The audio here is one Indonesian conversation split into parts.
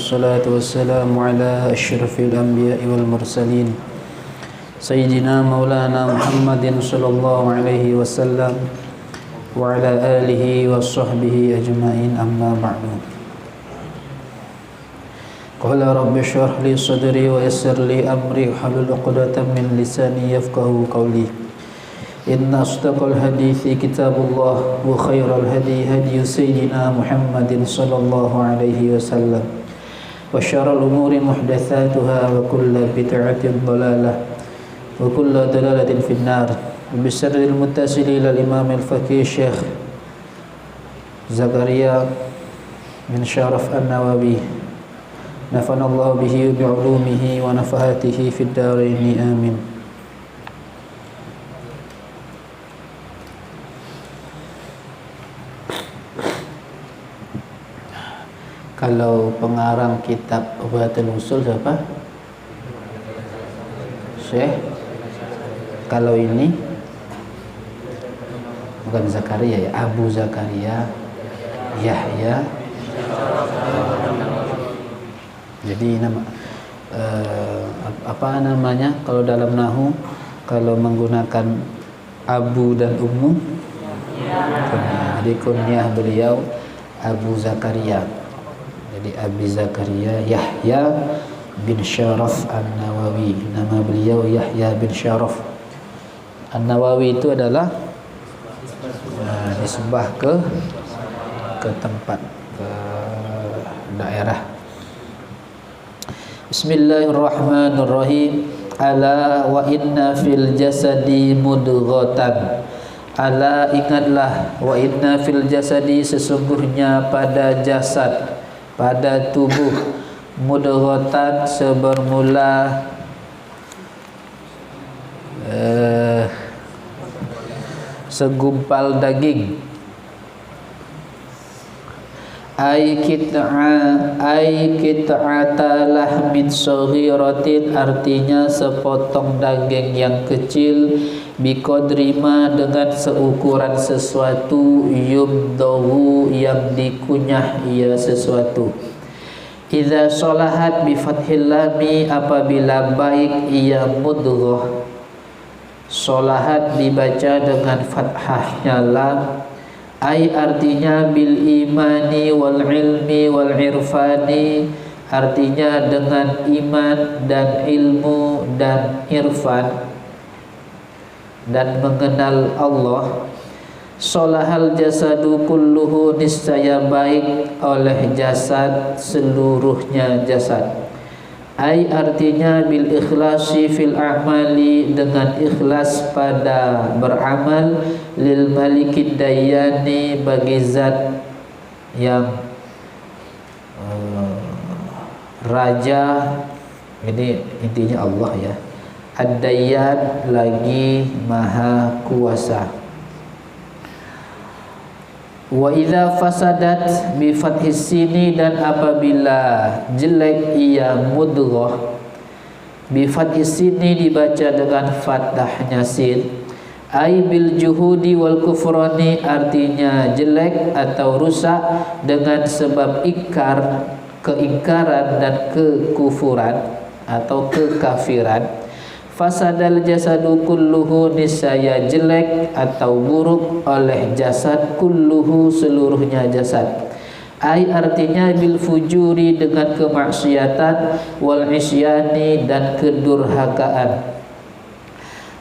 والصلاة والسلام على أشرف الأنبياء والمرسلين سيدنا مولانا محمد صلى الله عليه وسلم وعلى آله وصحبه أجمعين أما بعد. قال رب اشرح لي صدري ويسر لي أمري واحلل عقدة من لساني يفقهوا قولي. إن أصدق الحديث كتاب الله وخير الهدي هدي سيدنا محمد صلى الله عليه وسلم وشر الأمور محدثاتها وكل بدعة ضلالة وكل ضلالة في النار. بسر المتصل إلى الإمام الفقيه الشيخ زكريا بن شرف النووي نفعنا الله به بعلومه ونفحاته في الدارين آمين. Kalau pengarang kitab Ubhatul Usul siapa? Syekh. Kalau ini bukan Zakaria ya, Abu Zakaria Yahya. Jadi nama apa namanya kalau dalam nahu kalau menggunakan Abu dan Ummu? Jadi kunyah beliau Abu Zakaria. Jadi Abi Zakaria Yahya bin Syaraf An-Nawawi. Nama beliau Yahya bin Syaraf An-Nawawi. Itu adalah nisbah ke tempat, ke daerah. Bismillahirrahmanirrahim. Ala wa inna fil jasadi mudghatan. Ala ingatlah, wa inna fil jasadi sesungguhnya pada jasad, pada tubuh, mudghatan sebermula segumpal daging. Ai kit'ata lahmin saghiratin, artinya sepotong daging yang kecil, biqadrima dengan seukuran sesuatu, yubdahu yang dikunyah ia sesuatu. Idza salahat bi fathil lami, apabila baik ia mudghah. Salahat dibaca dengan fathahnya lam. Ai artinya bil imani wal ilmi wal irfani, artinya dengan iman dan ilmu dan irfan dan mengenal Allah. Solahal jasadu kulluhu, niscaya baik oleh jasad seluruhnya jasad. Ai artinya bil ikhlasi fil a'mali, dengan ikhlas pada beramal, lil malikid dayani, bagi zat yang raja. Ini intinya Allah ya. Ad-Dayyan, lagi maha kuasa. Wa idza fasadat bi fathis sini, dan apabila jelek ia mudghah. Bi fathis sini dibaca dengan fathahnya sin. Ai bil juhudi wal kufrani, artinya jelek atau rusak dengan sebab keingkaran dan kekufuran atau kekafiran. Fasadal jasadu kulluhu, niscaya jelek atau buruk oleh jasad, kulluhu seluruhnya jasad. Ai artinya bil fujuri, dengan kemaksiatan, wal isyani dan kedurhakaan.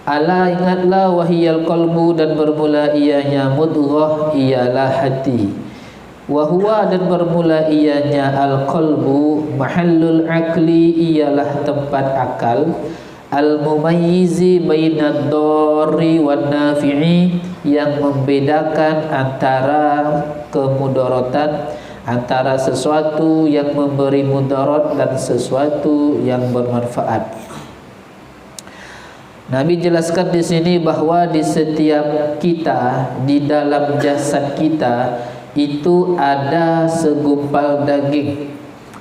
Ala ingatlah, wahiyal qalbu, dan bermula ianya mudghah ialah hati. Wahwa, dan bermula ianya al qalbu, mahallul akli ialah tempat akal. Al-mumayyizi bainad dharri wan nafi'i, yang membedakan antara kemudaratan, antara sesuatu yang memberi mudarat dan sesuatu yang bermanfaat. Nabi jelaskan di sini bahwa di setiap kita, di dalam jasad kita itu ada segumpal daging,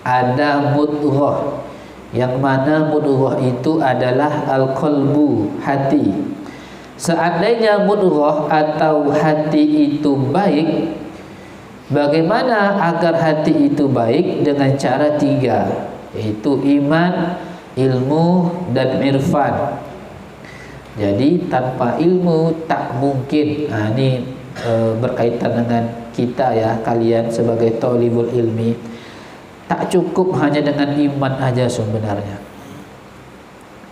ada mudghah. Yang mana mudghah itu adalah al-qalbu, hati. Seandainya mudghah atau hati itu baik, Bagaimana agar hati itu baik? Dengan cara 3, yaitu iman, ilmu, dan irfan. Jadi tanpa ilmu tak mungkin. Ini berkaitan dengan kita ya, kalian sebagai thalibul ilmi. Tak cukup hanya dengan iman aja sebenarnya.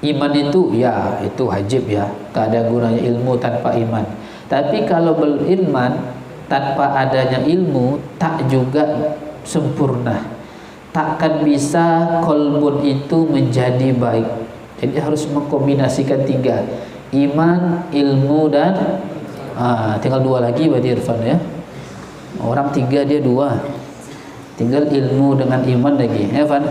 Iman itu ya, itu wajib ya, tak ada gunanya ilmu tanpa iman. Tapi kalau beriman tanpa adanya ilmu tak juga sempurna, takkan bisa kolbun itu menjadi baik. Jadi harus mengkombinasikan 3, iman, ilmu, dan tinggal 2 lagi berarti irfan ya. Orang 3 dia 2, tinggal ilmu dengan iman lagi ya Van.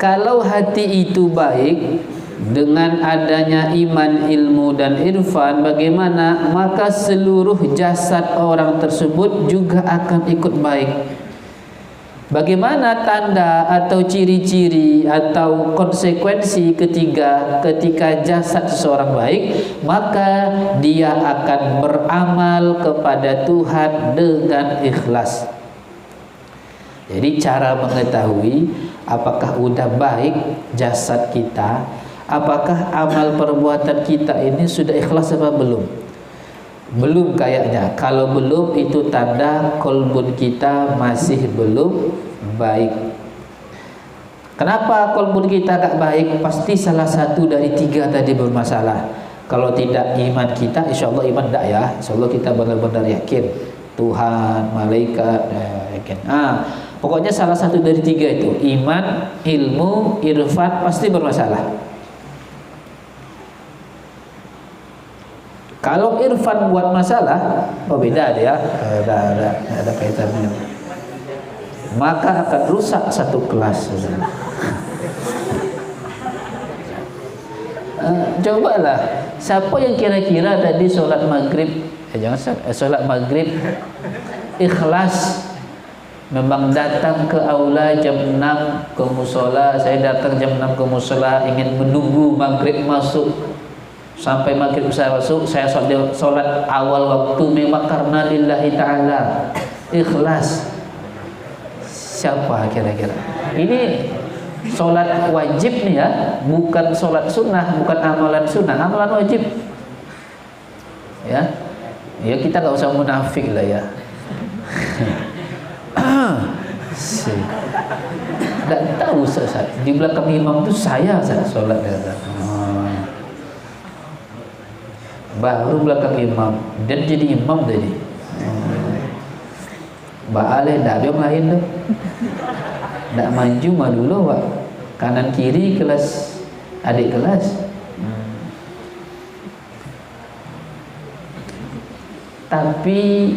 Kalau hati itu baik dengan adanya iman, ilmu, dan irfan, bagaimana? Maka seluruh jasad orang tersebut juga akan ikut baik. Bagaimana tanda atau ciri-ciri atau konsekuensi ketika jasad seseorang baik? Maka dia akan beramal kepada Tuhan dengan ikhlas. Jadi cara mengetahui apakah udah baik jasad kita, apakah amal perbuatan kita ini sudah ikhlas apa belum? Belum kayaknya. Kalau belum, itu tanda kolbun kita masih belum baik. Kenapa kolbun kita gak baik? Pasti salah satu dari 3 tadi bermasalah. Kalau tidak iman kita, insya Allah iman tak ya, insya Allah kita benar-benar yakin Tuhan, malaikat, yakin. Pokoknya salah satu dari 3 itu, iman, ilmu, irfan, pasti bermasalah. Kalau irfan buat masalah, beda dia, ada kaitannya. Maka akan rusak satu kelas. Cobalah, siapa yang kira-kira tadi sholat maghrib, sholat maghrib ikhlas, memang datang ke aula jam 6 ke musola. Saya datang jam 6 ke musola, ingin menunggu maghrib masuk. Sampai maghrib saya masuk, saya sholat awal waktu memang karena lillahi ta'ala, ikhlas. Siapa kira-kira? Ini sholat wajib nih ya, bukan sholat sunnah, bukan amalan sunnah, amalan wajib. Ya kita nggak usah munafik lah ya. Nggak tahu Ustaz, di belakang imam itu saya sholat ya. Baru belakang imam dan jadi imam tadi. Mbak Ale dah yang lain tu. Tak maju mah dulu Pak. Kanan kiri kelas adik kelas. Tapi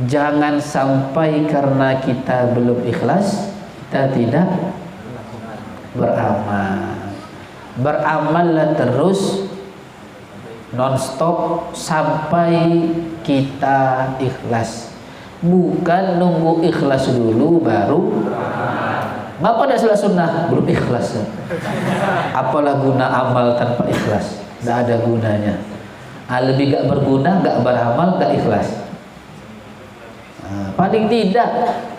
jangan sampai karena kita belum ikhlas kita tidak beramal. Beramallah terus non-stop sampai kita ikhlas. Bukan nunggu ikhlas dulu baru. Bapak dah salah sunnah belum ikhlas. Apalah guna amal tanpa ikhlas? Tak ada gunanya. Lebih gak berguna, gak beramal, gak ikhlas. Paling tidak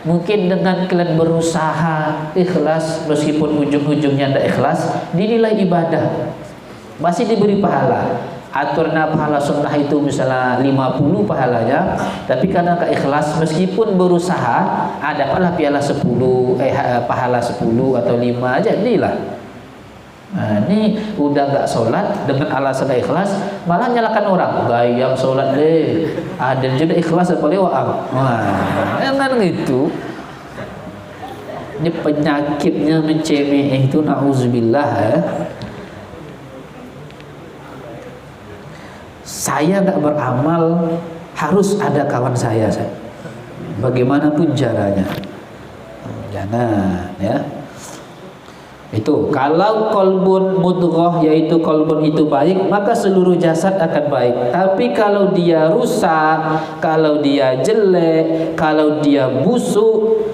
mungkin dengan kalian berusaha ikhlas, meskipun ujung-ujungnya tidak ikhlas, dinilai ibadah, masih diberi pahala. Aturna pahala sunnah itu misalnya 50 pahalanya, tapi karena keikhlas meskipun berusaha dapatlah piala 10 pahala 10 atau 5 aja jadilah. Ini udah gak sholat dengan alasan ikhlas, malah nyalakan orang. Gayang sholat deh, ada juga ikhlas apa lewat. Jangan gitu. Ini penyakitnya mencemeh itu, na'udzubillah ya. Saya gak beramal, harus ada kawan saya. Bagaimanapun caranya. Jangan ya. Itu kalau kolbun mudghah, yaitu kolbun itu baik, maka seluruh jasad akan baik. Tapi kalau dia rusak, kalau dia jelek, kalau dia busuk,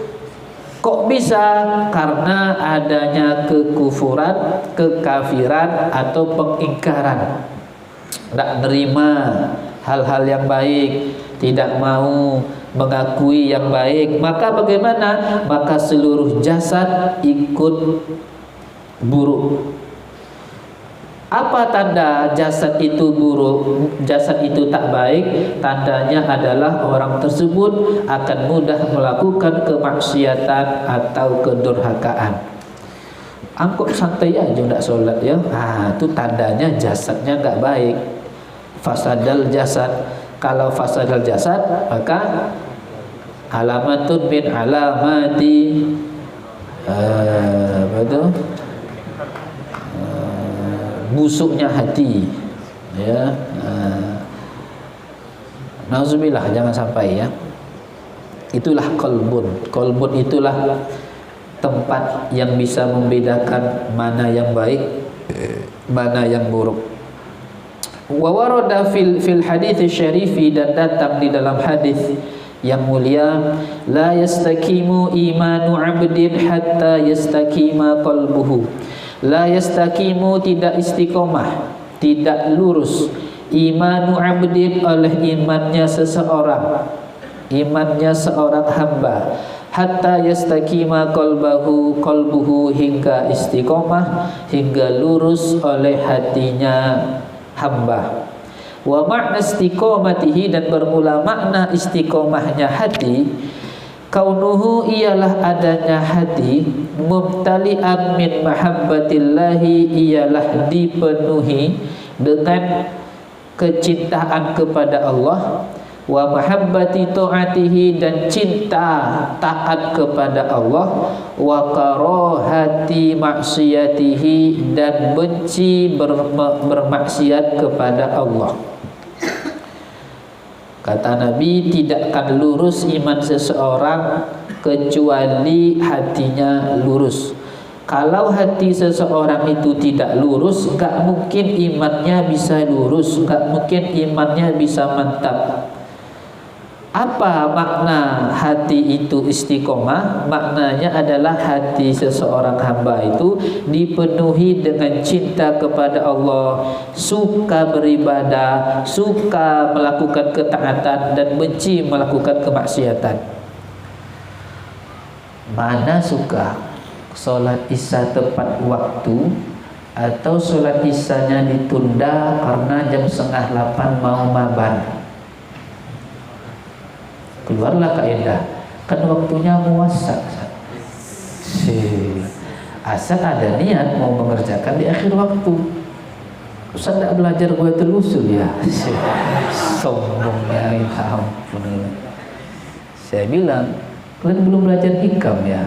Kok bisa? Karena adanya kekufuran, kekafiran atau pengingkaran. Tidak nerima hal-hal yang baik, tidak mau mengakui yang baik, maka bagaimana? Maka seluruh jasad ikut buruk. Apa tanda jasad itu buruk, jasad itu tak baik? Tandanya adalah orang tersebut akan mudah melakukan kemaksiatan atau kedurhakaan. Angkut santai aja tidak sholat ya, itu tandanya jasadnya nggak baik. Fasadal jasad. Kalau fasadal jasad, maka alamatun min alamati busuknya hati, ya. Nauzubillah, jangan sampai ya. Itulah qalbun. Qalbun itulah tempat yang bisa membedakan mana yang baik, mana yang buruk. Wa warada fil hadits syarifi, dan datang di dalam hadis yang mulia, la yastaqimu imanu 'abdin hatta yastaqima qalbuhu. La yastaqimu, tidak istiqomah, tidak lurus, imanu 'abdin, oleh imannya seseorang, imannya seorang hamba, hatta yastaqima qalbuhu, hingga istiqomah, hingga lurus oleh hatinya hamba. Wa makna istiqomatihi, dan bermula makna istiqomahnya hati, kaunuhu, ialah adanya hati, mumtali'an min mahabbatillahi, ialah dipenuhi dengan kecintaan kepada Allah, wa mahabbati ta'atihi, dan cinta taat kepada Allah, wa karahati maksiyatihi, dan benci bermaksiat kepada Allah. Kata Nabi, tidak akan lurus iman seseorang kecuali hatinya lurus. Kalau hati seseorang itu tidak lurus, gak mungkin imannya bisa lurus, gak mungkin imannya bisa mantap. Apa makna hati itu istiqomah? Maknanya adalah hati seseorang hamba itu dipenuhi dengan cinta kepada Allah, suka beribadah, suka melakukan ketaatan, dan benci melakukan kemaksiatan. Mana suka? Sholat isya tepat waktu, atau sholat isyanya ditunda karena jam 7:30 mau maban? Keluarlah kaidah, kan waktunya muasak. Asal ada niat mau mengerjakan di akhir waktu. Ustaz tidak belajar gue telusul ya. Sombongnya, ampun. Saya bilang, kalian belum belajar hikam ya.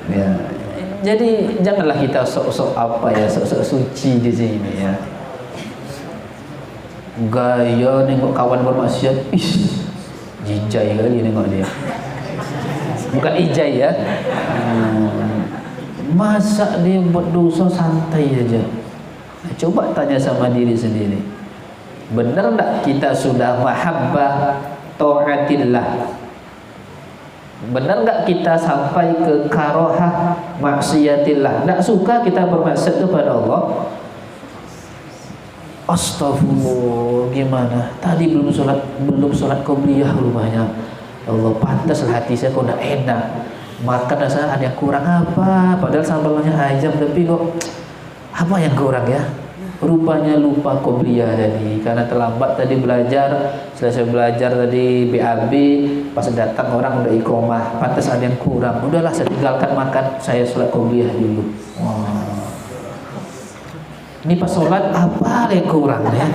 Ya. Jadi janganlah kita sok-sok apa ya, sok-sok suci di sini ya. Gaya nengok kawan bermaksiat, jijai kali nengok dia. Bukan ijai ya. Masa dia buat dosa santai aja. Coba tanya sama diri sendiri, benar tak kita sudah mahabbah ta'atillah? Benar tak kita sampai ke karohah maksiatillah? Tak suka kita bermaksiat kepada Allah? Astagfirullah, gimana? Tadi belum sholat qobliyah rupanya. Allah, pantaslah hati saya kok tidak enak. Makan rasa ada yang kurang apa? Padahal sambalnya ayam, tapi kok apa yang kurang ya? Rupanya lupa qobliyah tadi, karena terlambat tadi belajar. Selesai belajar tadi BAB, pas datang orang udah iqomah. Pantas ada yang kurang. Udahlah, saya tinggalkan makan, saya sholat qobliyah dulu. Wah. Ini pas sholat apa yang kurang ya?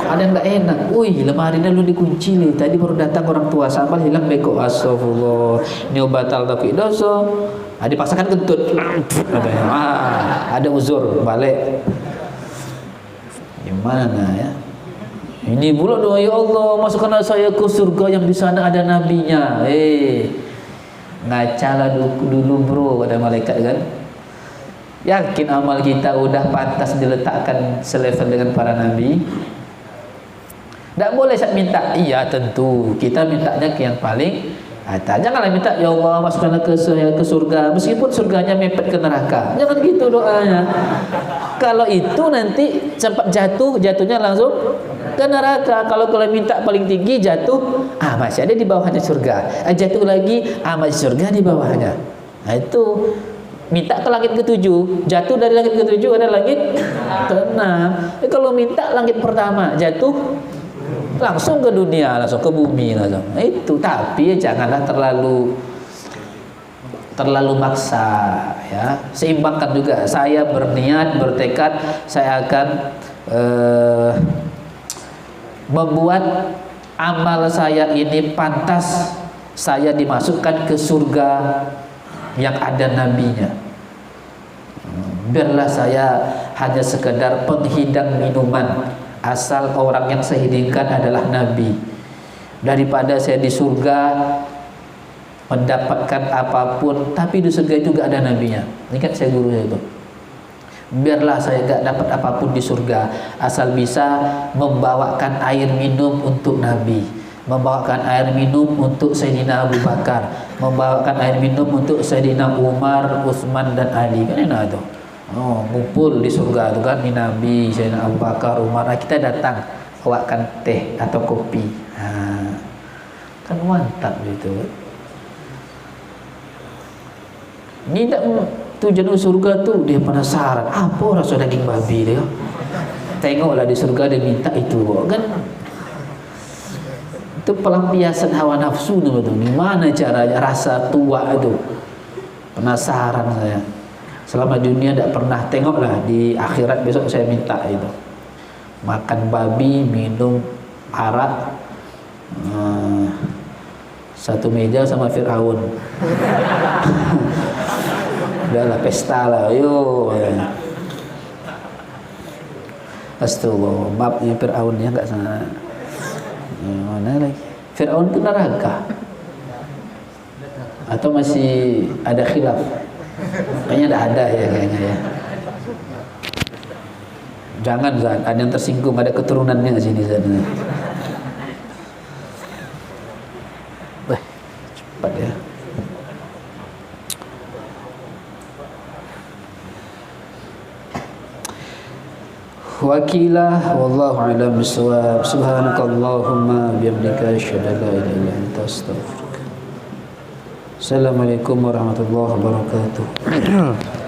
Ada yang nggak enak. Wih, lemarinya lu dikunci nih. Tadi baru datang orang tua, sambal hilang beko. Astagfirullah. Ini batal takwi dosa. Dipaksakan kentut. Ada uzur balik. Gimana ya? Ini pula doa, ya Allah, masukkanlah saya ke surga yang di sana ada nabinya. Ngacalah dulu bro, ada malaikat kan? Yakin amal kita udah pantas diletakkan selevel dengan para nabi? Tak boleh saya minta. Iya tentu kita mintanya ke yang paling atas. Janganlah minta ya Allah masukkanlah ke surga meskipun surganya mepet ke neraka. Jangan gitu doanya. Kalau itu nanti cepat jatuhnya langsung ke neraka. Kalau minta paling tinggi jatuh, masih ada di bawahnya surga. Jatuh lagi, masih surga di bawahnya. Nah itu minta ke langit ke-7, jatuh dari langit ke-7 ada langit ke-6. Kalau minta langit pertama jatuh langsung ke dunia, langsung ke bumi langsung. Itu tapi janganlah terlalu maksa ya. Seimbangkan juga. Saya berniat, bertekad saya akan membuat amal saya ini pantas saya dimasukkan ke surga yang ada nabinya. Biarlah saya hanya sekedar penghidang minuman, asal orang yang saya hidangkan adalah nabi, daripada saya di surga mendapatkan apapun tapi di surga juga ada nabinya. Ini kan saya guru itu. Biarlah saya gak dapat apapun di surga, asal bisa membawakan air minum untuk nabi, membawakan air minum untuk Sayyidina Abu Bakar, membawakan air minum untuk Sayyidina Umar, Utsman dan Ali. Kan enak tuh. Ngumpul di surga itu kan, di Nabi, Sayyidina Abu Bakar, Umar. Kita datang bawakan teh atau kopi. Kan mantap gitu. Ini tak tujuan surga tuh dia penasaran apa rasa daging babi dia. Tengoklah di surga dia minta itu kan. Itu pelampiasan hawa nafsu tuh. Gimana caranya rasa tua itu? Penasaran saya. Selama dunia tidak pernah, tengoklah di akhirat besok saya minta itu. Makan babi, minum arak, satu meja sama Fir'aun. Udahlah pesta lah, yuk. Astagfirullah, maaf ya Fir'aunnya nggak sana. Mana lagi? Fir'aun itu neraka atau masih ada khilaf? Kayaknya tidak ada ya kayaknya ya. Jangan Zat, ada yang tersinggung, ada keturunannya di sini Zat. Cepat ya. Wakilah wallahu a'lam bissawab. Subhanakallahumma bihamdika asyhadu an la ilaha illa anta astaghfiruka. Assalamualaikum warahmatullahi wabarakatuh.